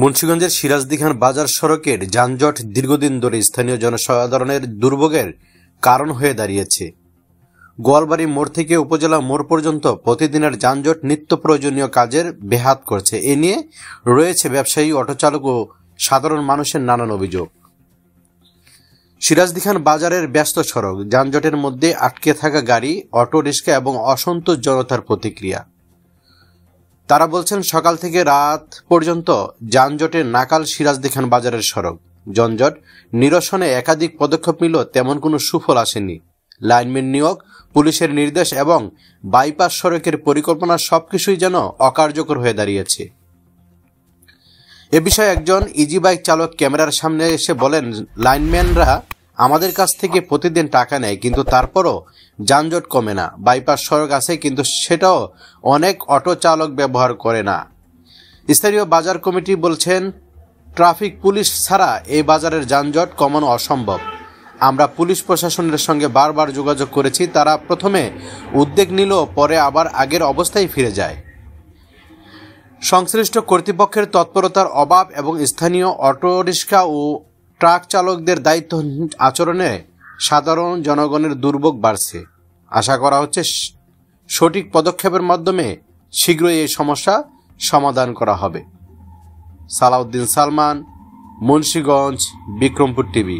মুন্সিগঞ্জের সিরাজদিখান বাজার সড়কের যানজট দীর্ঘদিন ধরে স্থানীয় জনসাধারণের দুর্ভোগের কারণ হয়ে দাঁড়িয়েছে। গোয়ালবাড়ি মোড় থেকে উপজেলা মোড় পর্যন্ত প্রতিদিনের যানজট নিত্য প্রয়োজনীয় কাজের ব্যাঘাত করছে। এ নিয়ে রয়েছে ব্যবসায়ী, অটোচালক ও সাধারণ মানুষের নানান অভিযোগ। সিরাজদিখান বাজারের ব্যস্ত সড়ক, যানজটের মধ্যে আটকে থাকা গাড়ি, অটো রিক্সা এবং অসন্তোষ জনতার প্রতিক্রিয়া। তারা বলছেন, সকাল থেকে রাত পর্যন্ত যানজটে নাকাল সিরাজদিখান বাজারের সড়ক। যানজট নিরসনে একাধিক পদক্ষেপ নিলেও তেমন কোনো সুফল আসেনি। লাইনম্যান নিয়োগ, পুলিশের নির্দেশ এবং বাইপাস সড়কের পরিকল্পনা সবকিছুই যেন অকার্যকর হয়ে দাঁড়িয়েছে। এ বিষয়ে একজন ইজি বাইক চালক ক্যামেরার সামনে এসে বলেন, লাইনম্যানরা আমাদের কাছ থেকে প্রতিদিন টাকা নেয়, কিন্তু তারপরও যানজট কমে না। বাইপাস সড়ক আছে, কিন্তু সেটাও অনেক অটো চালক ব্যবহার করে না। স্থানীয় বাজার কমিটি বলছেন, ট্রাফিক পুলিশ ছাড়া এই বাজারের যানজট কমানো অসম্ভব। আমরা পুলিশ প্রশাসনের সঙ্গে বারবার যোগাযোগ করেছি, তারা প্রথমে উদ্যোগ নিলেও পরে আবার আগের অবস্থায় ফিরে যায়। সংশ্লিষ্ট কর্তৃপক্ষের তৎপরতার অভাব এবং স্থানীয় অটোরিক্সা ও ট্রাক চালকদের দায়িত্বহীন আচরণে সাধারণ জনগণের দুর্ভোগ বাড়ছে। আশা করা হচ্ছে সঠিক পদক্ষেপের মাধ্যমে শীঘ্রই এই সমস্যা সমাধান করা হবে। সালাউদ্দিন সালমান, মুন্সিগঞ্জ, বিক্রমপুর টিভি।